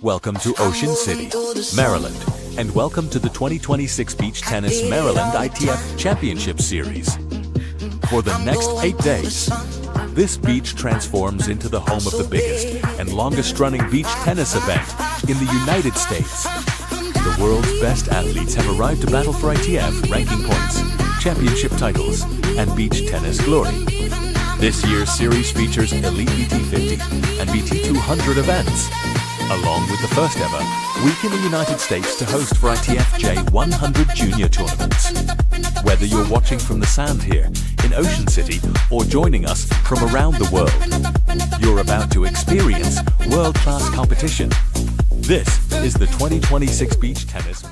Welcome to Ocean City, Maryland, and welcome to the 2026 Beach Tennis Maryland ITF Championship Series. For the next 8 days, this beach transforms into the home of the biggest and longest-running beach tennis event in the United States. The world's best athletes have arrived to battle for ITF ranking points, championship titles, and beach tennis glory. This year's series features Elite BT50 and BT200 events, along with the first ever week in the United States to host for ITF J100 Junior tournaments. Whether you're watching from the sand here in Ocean City or joining us from around the world, you're about to experience world-class competition. This is the 2026 Beach Tennis.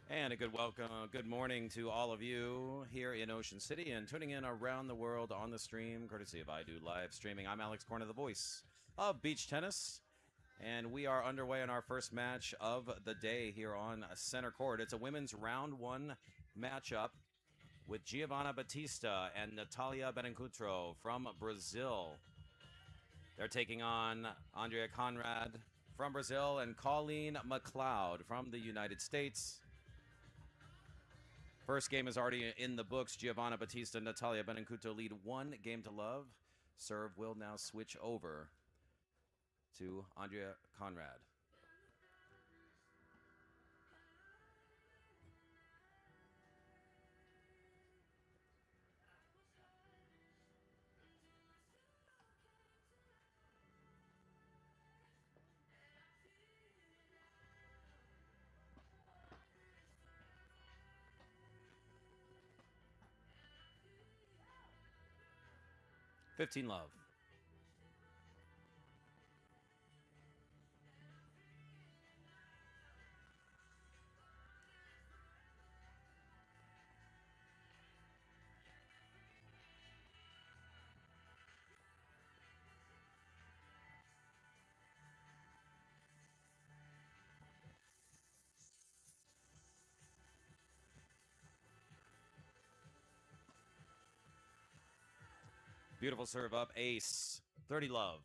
And a good morning to all of you here in Ocean City and tuning in around the world on the stream, courtesy of I Do Live Streaming. I'm Alex Corner, the voice of beach tennis, and we are underway in our first match of the day here on center court. It's a women's round one matchup with Giovanna Battista and Natalia Benincoutro from Brazil. They're taking on Andrea Conrad from Brazil and Colleen McLeod from the United States. First game is already in the books. Giovanna Battista and Natalia Benincoutro lead 1-0. Serve will now switch over to Andrea Conrad. Fifteen love. Beautiful serve up, ace. 30 love.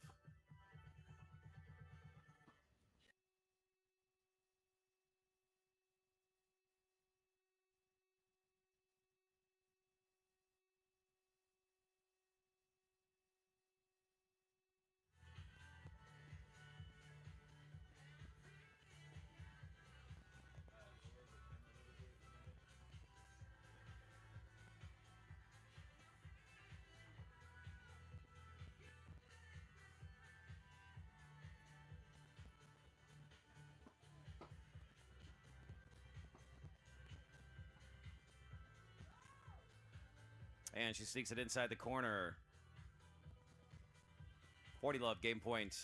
And she sneaks it inside the corner. 40 love, game point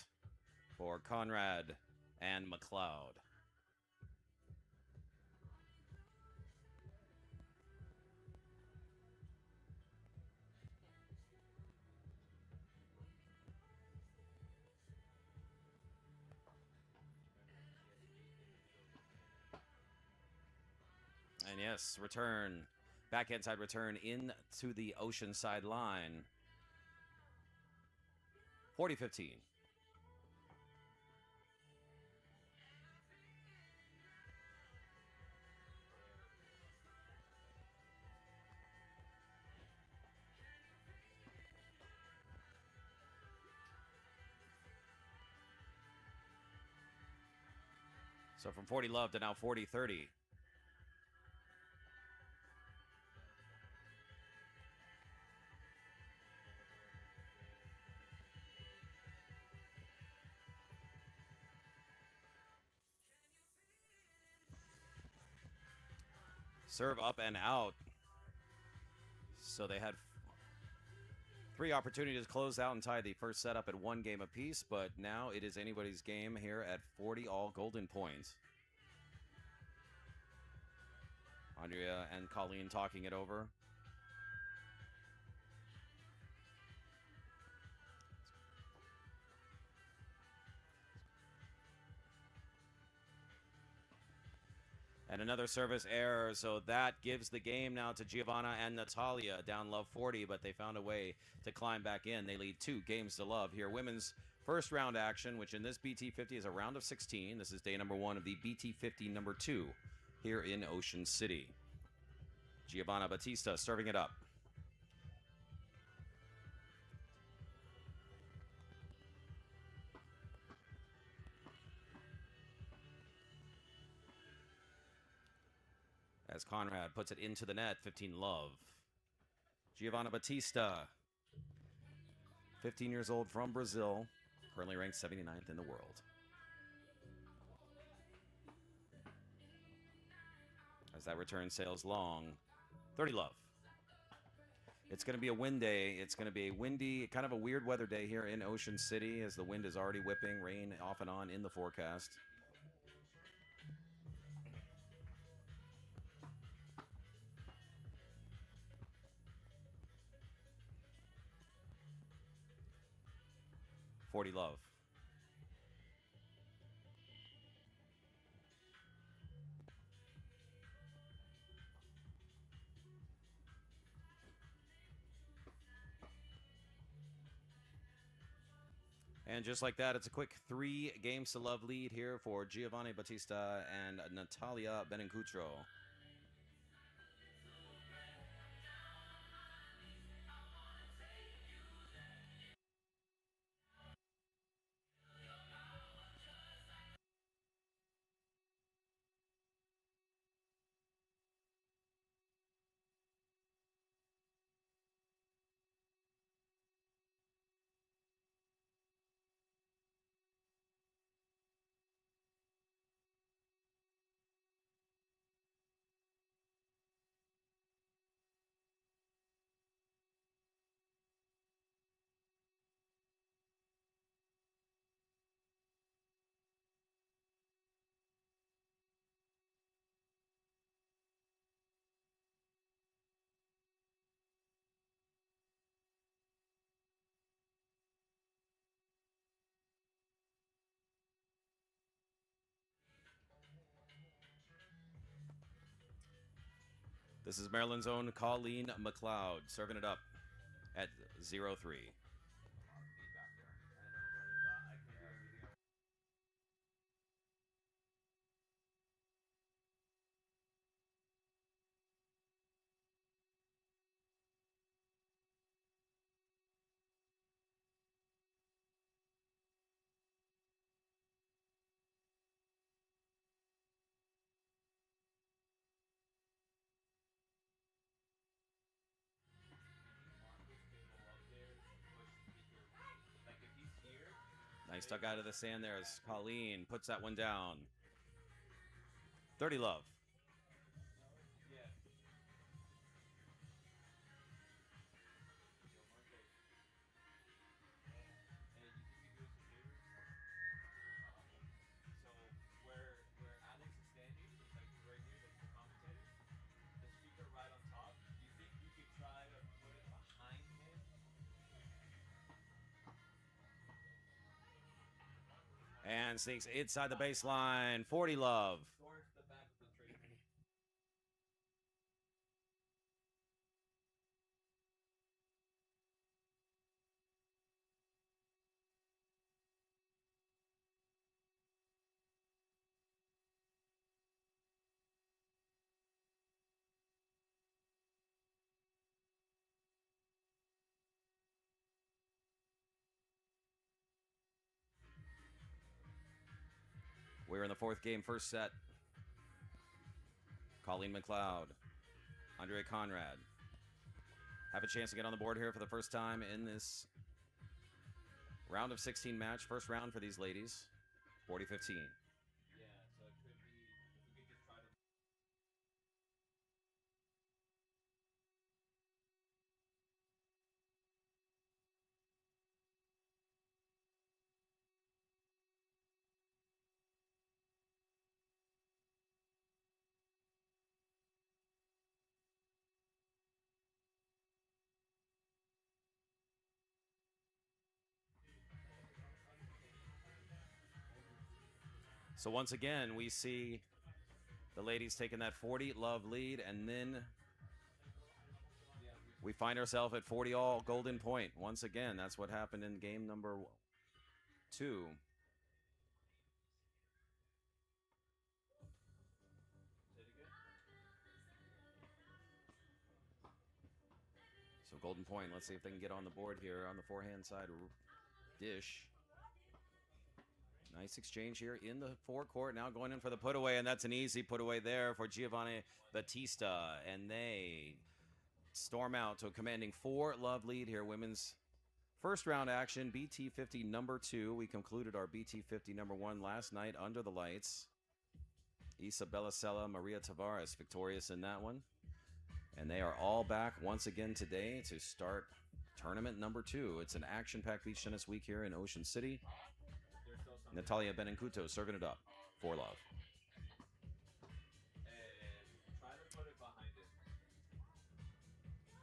for Conrad and McLeod. And yes, return, backhand side return into the Oceanside line. 40-15. So from 40 love to now 40-30. Serve up and out. So they had 3 opportunities to close out and tie the first set up at 1 game apiece, but now it is anybody's game here at 40 all golden points. Andrea and Colleen talking it over. And another service error, so that gives the game now to Giovanna and Natalia, down love 40, but they found a way to climb back in. They lead 2 games to love here. Women's first round action, which in this BT50 is a round of 16. This is day number 1 of the BT50 number 2 here in Ocean City. Giovanna Battista serving it up. As Conrad puts it into the net, 15 love. Giovanna Battista, 15 years old from Brazil, currently ranked 79th in the world. As that return sails long, 30 love. It's going to be a wind day. It's going to be a windy, kind of a weird weather day here in Ocean City as the wind is already whipping, rain off and on in the forecast. $40 love. And just like that, it's a quick 3 games to love lead here for Giovanni Battista and Natalia Benincoutro. This is Maryland's own Colleen McLeod serving it up at 0-3. Nice tuck out of the sand there as Colleen puts that one down. 30 love. And sneaks inside the baseline. 40 love. We're in the fourth game, first set. Colleen McLeod, Andrea Conrad have a chance to get on the board here for the first time in this round of 16 match. First round for these ladies, 40-15. So once again, we see the ladies taking that 40 love lead, and then we find ourselves at 40 all golden point. Once again, that's what happened in game number 2. So golden point. Let's see if they can get on the board here on the forehand side. Dish. Nice exchange here in the forecourt. Now going in for the put away, and that's an easy put away there for Giovanni Battista. And they storm out to a commanding 4 love lead here. Women's first round action, BT 50 number 2. We concluded our BT 50 number 1 last night under the lights. Isabella Sella, Maria Tavares victorious in that one. And they are all back once again today to start tournament number 2. It's an action-packed beach tennis week here in Ocean City. Natalia Benencuto serving it up for love.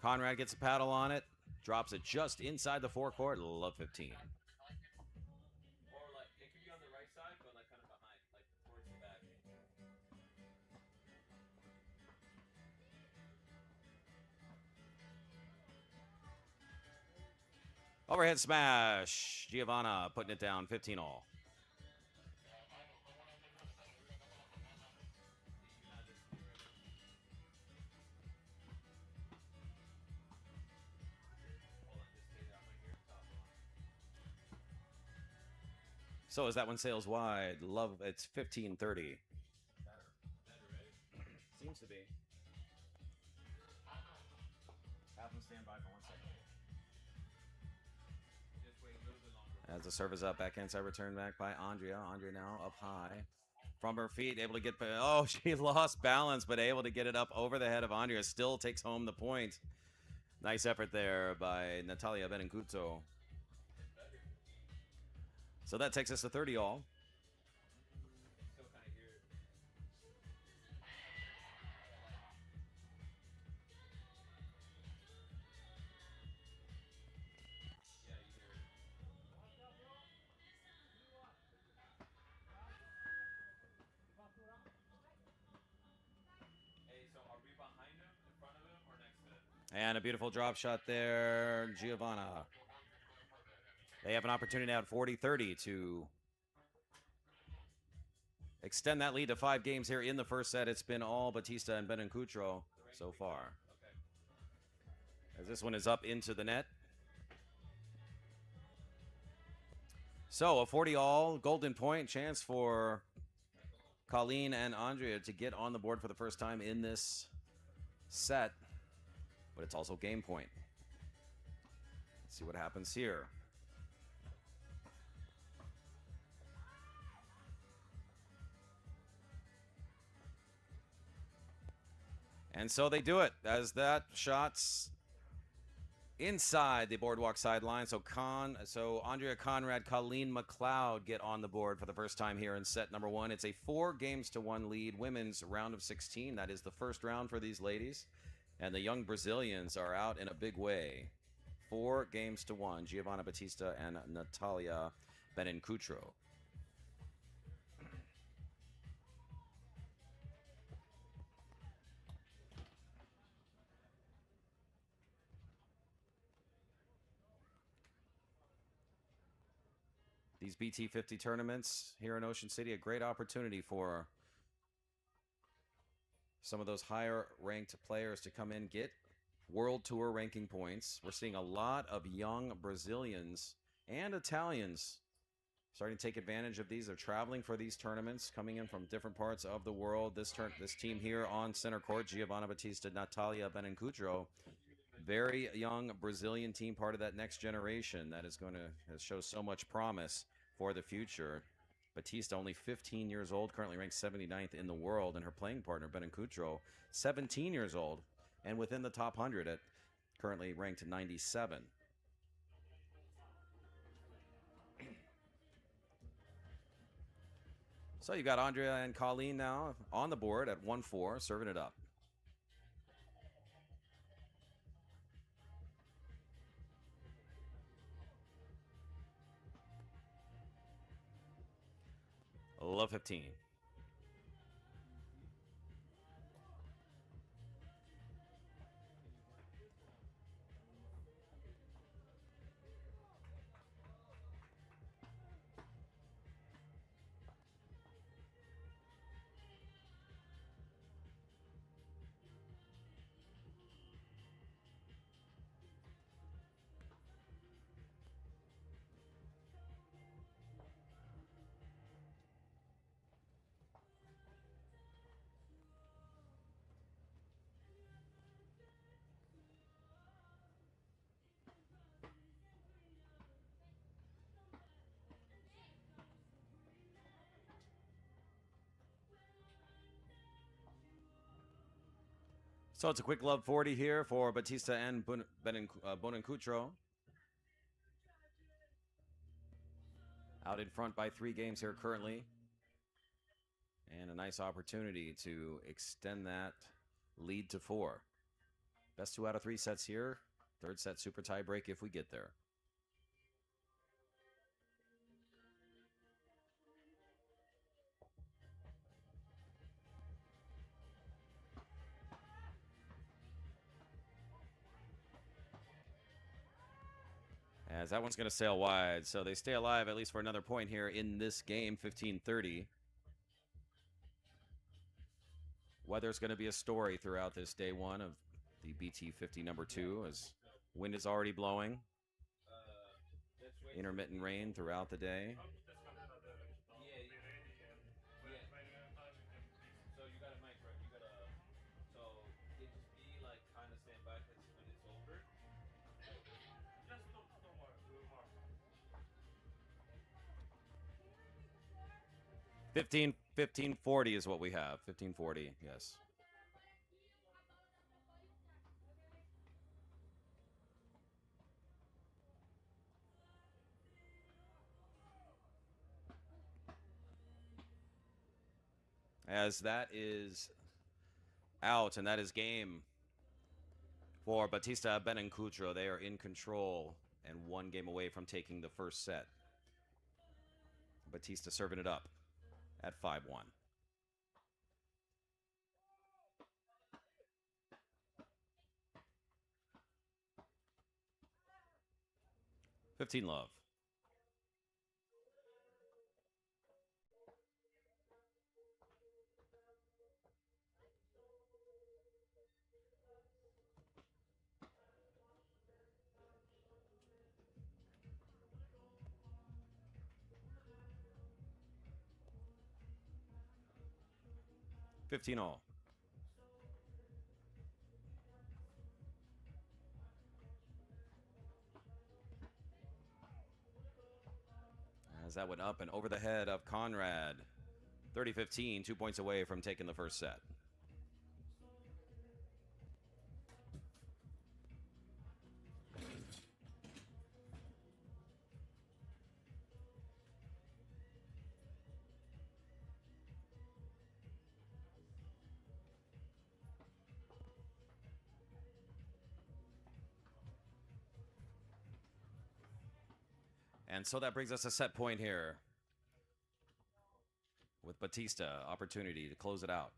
Conrad gets a paddle on it, drops it just inside the forecourt. Love 15. Overhead smash. Giovanna putting it down, 15 all. So as that one sails wide, love, it's 15-30. Seems to be. Have them stand by for 1 second. As the serve is up, backhand side return back by Andrea. Andrea now up high. From her feet, able to get, oh, she lost balance, but able to get it up over the head of Andrea. Still takes home the point. Nice effort there by Natalia Benencuto. So that takes us to 30 all. And a beautiful drop shot there, Giovanna. They have an opportunity now at 40-30 to extend that lead to 5 games here in the first set. It's been all Battista and Benencuto so far. As this one is up into the net. So a 40 all golden point chance for Colleen and Andrea to get on the board for the first time in this set. But it's also game point. Let's see what happens here. And so they do it as that shot's inside the boardwalk sideline. So Andrea Conrad, Colleen McLeod get on the board for the first time here in set number 1. It's a 4-1 lead women's round of 16. That is the first round for these ladies. And the young Brazilians are out in a big way. 4-1. Giovanna Battista and Natalia Benencuto. these BT50 tournaments here in Ocean City, a great opportunity for some of those higher ranked players to come in, get World Tour ranking points. We're seeing a lot of young Brazilians and Italians starting to take advantage of these. They're traveling for these tournaments, coming in from different parts of the world. This team here on center court, Giovanna Battista, Natalia Benincoutro, very young Brazilian team, part of that next generation that is going to show so much promise for the future. Battista, only 15 years old, currently ranked 79th in the world, and her playing partner, Benincoutro, 17 years old, and within the top 100 at currently ranked 97. So you got Andrea and Colleen now on the board at 1-4, serving it up. Love 15. So it's a quick love 40 here for Battista and Benincoutro. Out in front by 3 games here currently. And a nice opportunity to extend that lead to 4. Best 2 out of 3 sets here. Third set super tie break if we get there. As that one's going to sail wide, so they stay alive at least for another point here in this game, 15-30. Weather's going to be a story throughout this day 1 of the BT50 number 2, as wind is already blowing. Intermittent rain throughout the day. $15.40 is what we have. $15.40, yes. As that is out, and that is game for Battista Benincoutro. They are in control and 1 game away from taking the first set. Battista serving it up at 5-1. $15 love. $15 all. As that went up and over the head of Conrad. 30-15, 2 points away from taking the first set. And so that brings us a set point here with Battista. Opportunity to close it out.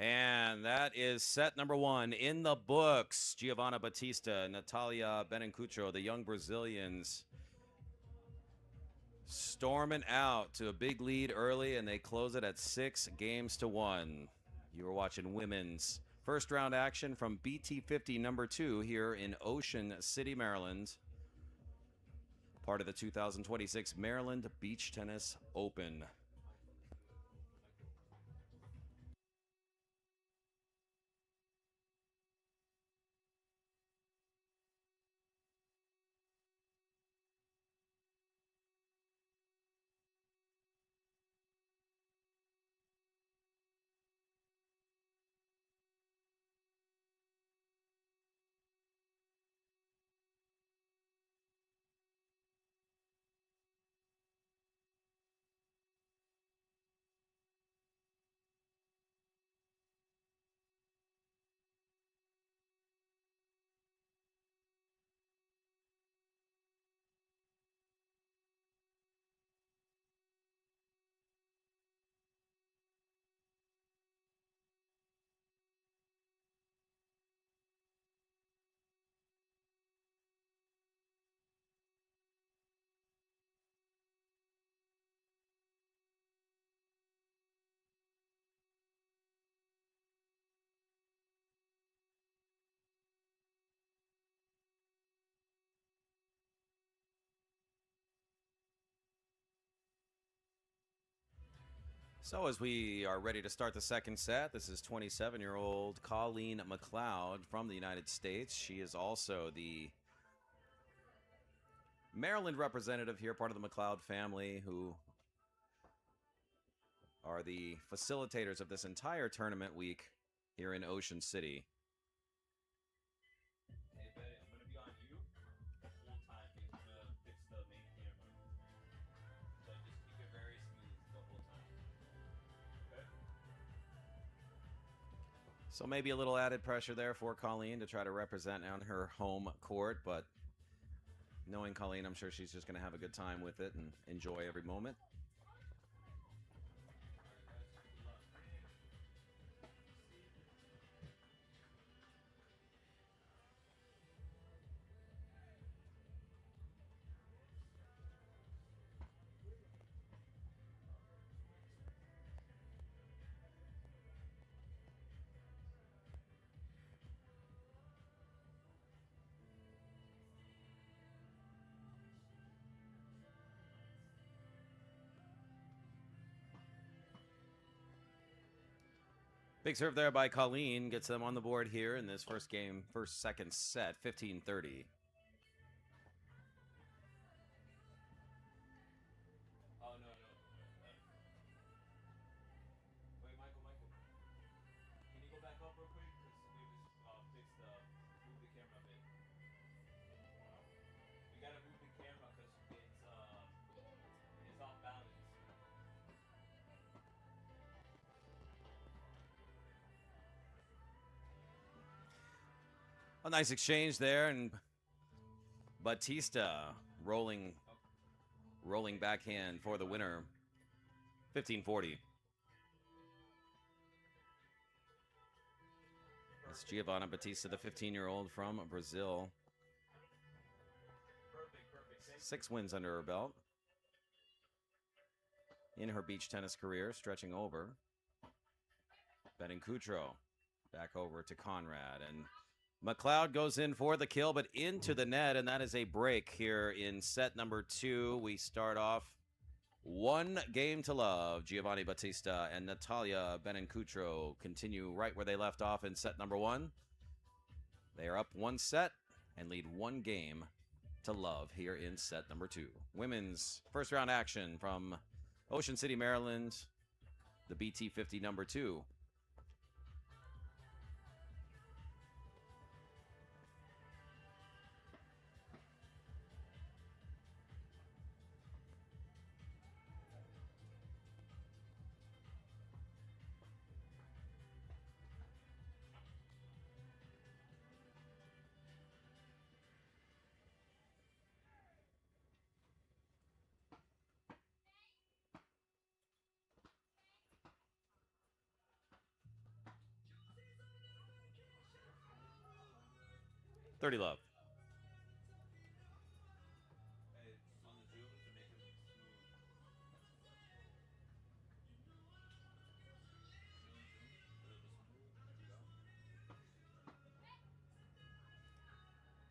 And that is set number 1 in the books. Giovanna Battista, Natalia Benincuccio, the young Brazilians, storming out to a big lead early, and they close it at 6-1. You were watching women's first round action from BT50 number 2 here in Ocean City, Maryland. Part of the 2026 Maryland Beach Tennis Open. So as we are ready to start the second set, this is 27-year-old Colleen McLeod from the United States. She is also the Maryland representative here, part of the McLeod family, who are the facilitators of this entire tournament week here in Ocean City. Hey, Betty, I'm gonna be on you the whole time because I'm gonna fix the main camera. So just keep it very smooth the whole time. Okay? So maybe a little added pressure there for Colleen to try to represent on her home court, but knowing Colleen, I'm sure she's just going to have a good time with it and enjoy every moment. Big serve there by Colleen gets them on the board here in this second set, 15-30. Oh, no, no. Wait, Michael. Can you go back up real quick? Because we just move the camera a bit. We gotta move the camera because it's off balance. A nice exchange there, and Battista rolling backhand for the winner, 15-40. That's Giovanna Battista, the 15-year-old from Brazil. Perfect. 6 wins under her belt in her beach tennis career, stretching over. Benincuccio back over to Conrad, and McLeod goes in for the kill, but into the net, and that is a break here in set number 2. We start off 1-0. Giovanni Battista and Natalia Benincuccio continue right where they left off in set number 1. They are up 1 set and lead 1-0 here in set number 2. Women's first round action from Ocean City, Maryland, the BT50 number 2. 30 love. Hey, on the Zoom to make him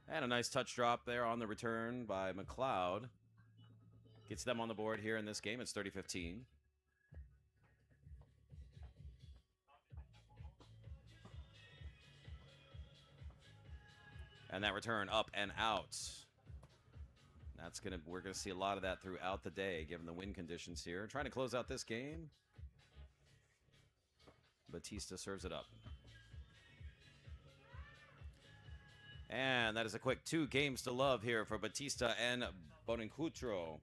smooth. And a nice touch drop there on the return by McLeod. Gets them on the board here in this game. It's 30-15. And that return up and out. We're gonna see a lot of that throughout the day, given the wind conditions here. Trying to close out this game. Batista serves it up. And that is a quick 2 games to love here for Batista and Bonancutro.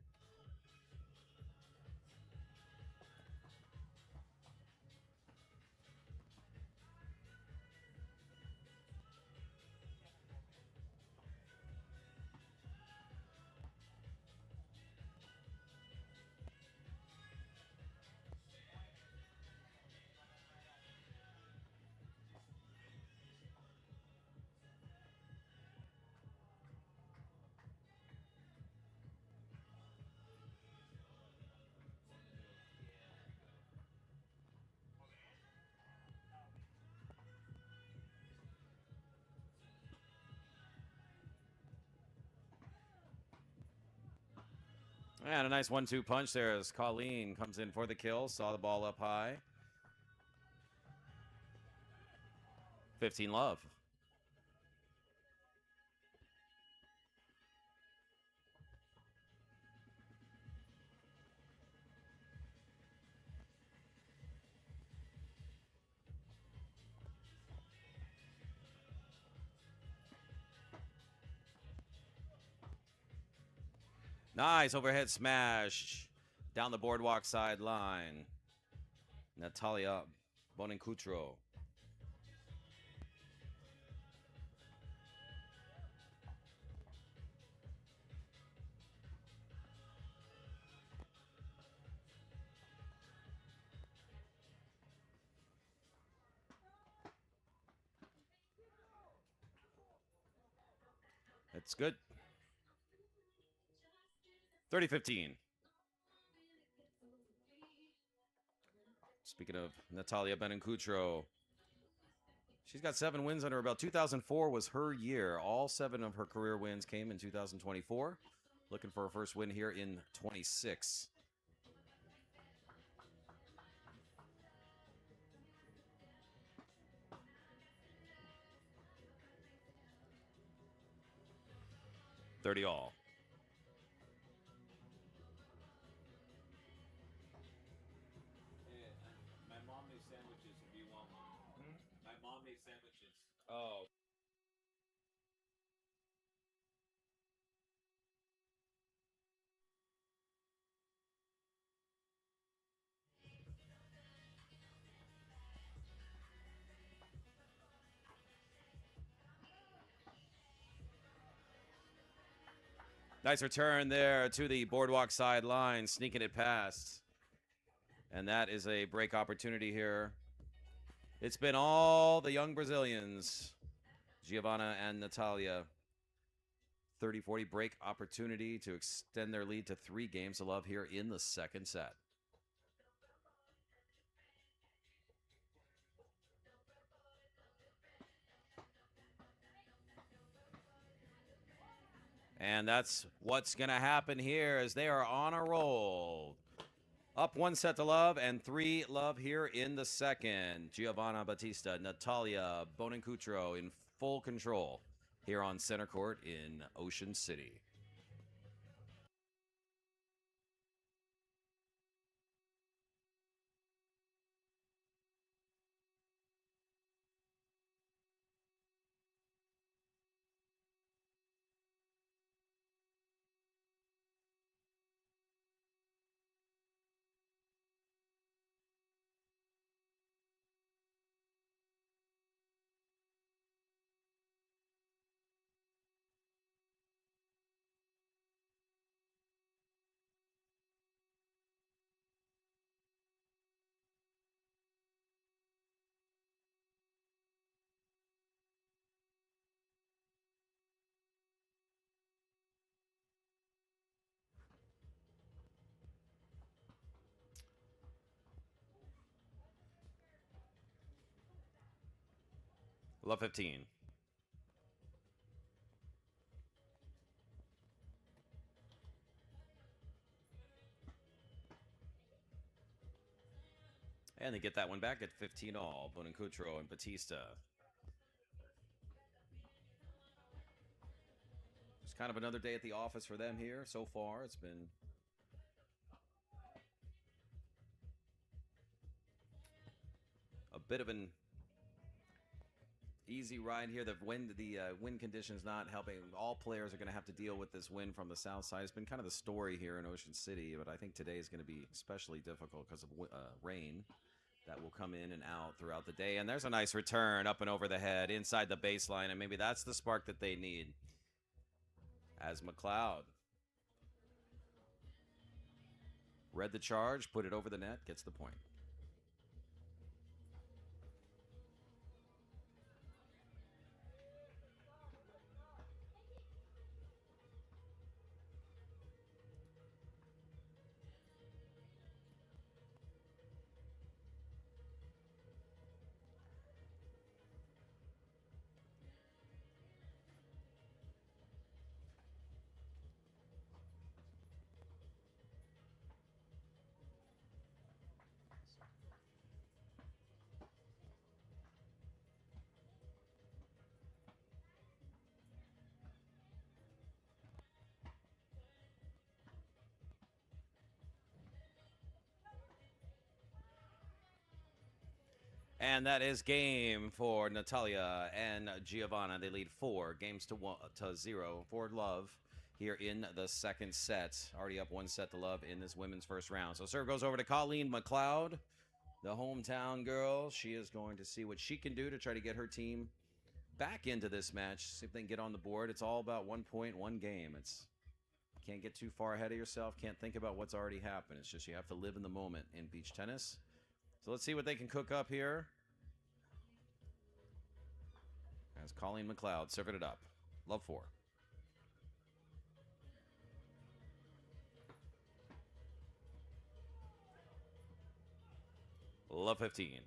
And a nice 1-2 punch there as Colleen comes in for the kill. Saw the ball up high. 15 love. Nice overhead smash down the boardwalk sideline. Natalia Bonancutro. It's good. 30-15. Speaking of Natalia Bonancutro, she's got 7 wins under her belt. 2004 was her year. All 7 of her career wins came in 2024. Looking for her first win here in 26. $30 all. Hey, my mom makes sandwiches if you want one. My mom makes sandwiches. Oh. Nice return there to the boardwalk sideline, sneaking it past. And that is a break opportunity here. It's been all the young Brazilians, Giovanna and Natalia. 30-40 break opportunity to extend their lead to 3 games to love here in the second set. And that's what's going to happen here as they are on a roll. Up 1 set to love and 3 love here in the second. Giovanna Batista, Natalia Bonancutro in full control here on center court in Ocean City. Love 15. And they get that one back at 15 all. Bonancutro and Batista. It's kind of another day at the office for them here so far. It's been a bit of an easy ride here. The wind conditions not helping. All players are going to have to deal with this wind from the south side. It's been kind of the story here in Ocean City, but I think today is going to be especially difficult because of rain that will come in and out throughout the day. And there's a nice return up and over the head inside the baseline, and maybe that's the spark that they need. As McLeod read the charge, put it over the net, gets the point. And that is game for Natalia and Giovanna. They lead 4 games to 0 for Love here in the second set. Already up 1 set to Love in this women's first round. So serve goes over to Colleen McLeod, the hometown girl. She is going to see what she can do to try to get her team back into this match. See if they can get on the board. It's all about 1 point, 1 game. Can't get too far ahead of yourself. Can't think about what's already happened. It's just you have to live in the moment in beach tennis. So let's see what they can cook up here. As Colleen McLeod serving it up. Love 4. Love 15.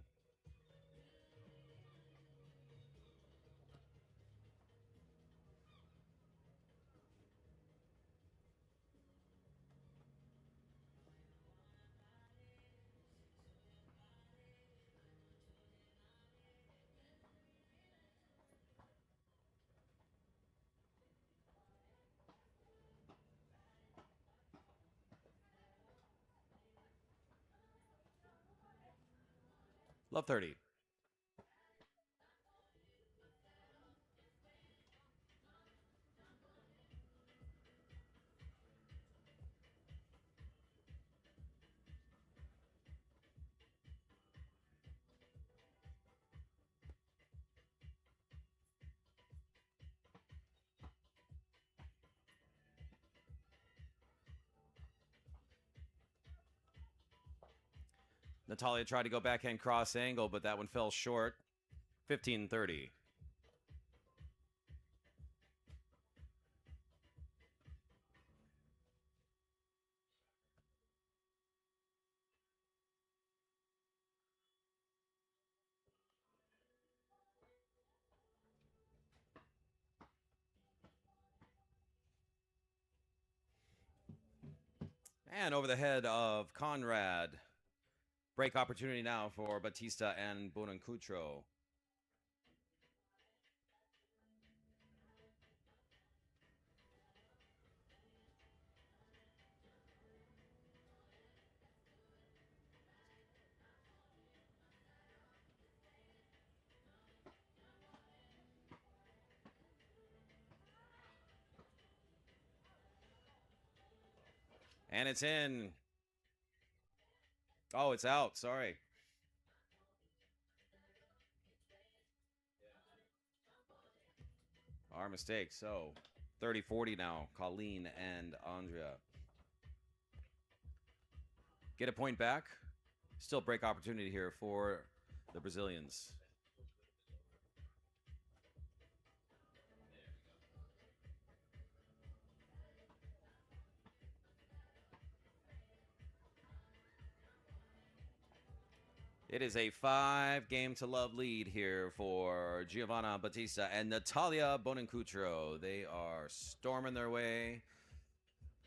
Love 30. Natalia tried to go backhand cross angle, but that one fell short. 15-30. And over the head of Conrad. Break opportunity now for Batista and Bonancutro. And it's in. Oh, it's out. Sorry. Our mistake. So 30-40 now. Colleen and Andrea get a point back. Still break opportunity here for the Brazilians. It is a 5-game-to-love lead here for Giovanna Battista and Natalia Bonancutro. They are storming their way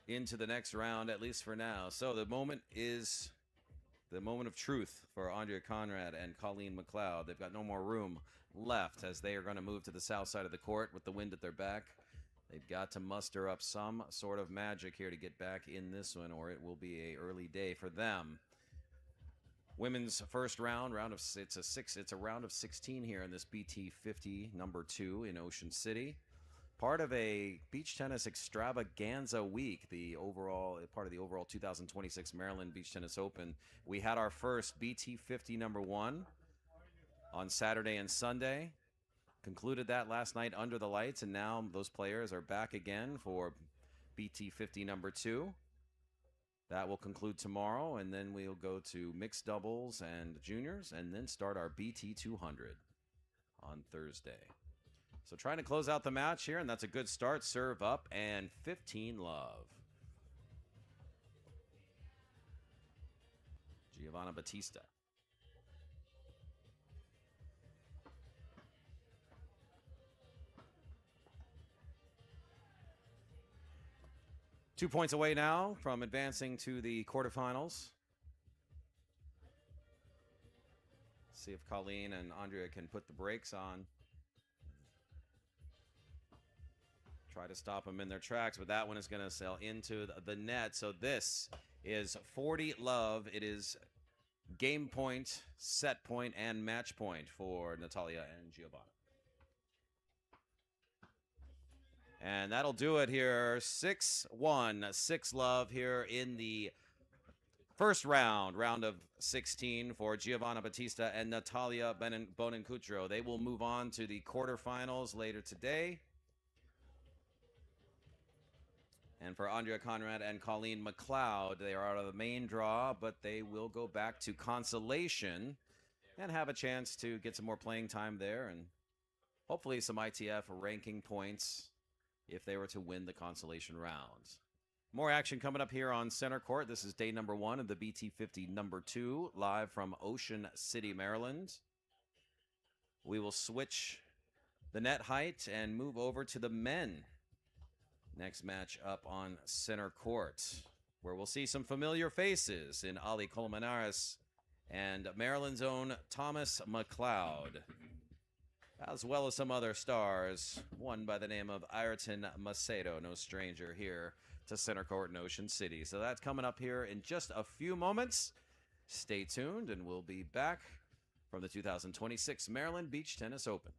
into the next round, at least for now. So the moment is the moment of truth for Andrea Conrad and Colleen McLeod. They've got no more room left as they are going to move to the south side of the court with the wind at their back. They've got to muster up some sort of magic here to get back in this one, or it will be an early day for them. Women's first round of it's a round of 16 here in this BT 50 number 2 in Ocean City. Part of a beach tennis extravaganza week, part of the overall 2026 Maryland Beach Tennis Open. We had our first BT 50 number 1 on Saturday and Sunday. Concluded that last night under the lights, and now those players are back again for BT 50 number 2. That will conclude tomorrow, and then we'll go to mixed doubles and juniors, and then start our BT 200 on Thursday. So trying to close out the match here, and that's a good start. Serve up, and 15 love. Giovanna Battista. Two points away now from advancing to the quarterfinals. See if Colleen and Andrea can put the brakes on. Try to stop them in their tracks, but that one is going to sail into the net. So this is 40 love. It is game point, set point, and match point for Natalia and Giovanna. And that'll do it here. 6-1, 6 love here in the first round of 16 for Giovanna Battista and Natalia Bonancutro. They will move on to the quarterfinals later today. And for Andrea Conrad and Colleen McLeod, they are out of the main draw, but they will go back to consolation and have a chance to get some more playing time there and hopefully some ITF ranking points if they were to win the consolation rounds. More action coming up here on center court. This is day number 1 of the BT 50 number 2, live from Ocean City, Maryland. We will switch the net height and move over to the men. Next match up on center court, where we'll see some familiar faces in Ali Colmenares and Maryland's own Thomas McLeod, as well as some other stars, one by the name of Ayrton Macedo, no stranger here to center court in Ocean City. So that's coming up here in just a few moments. Stay tuned, and we'll be back from the 2026 Maryland Beach Tennis Open.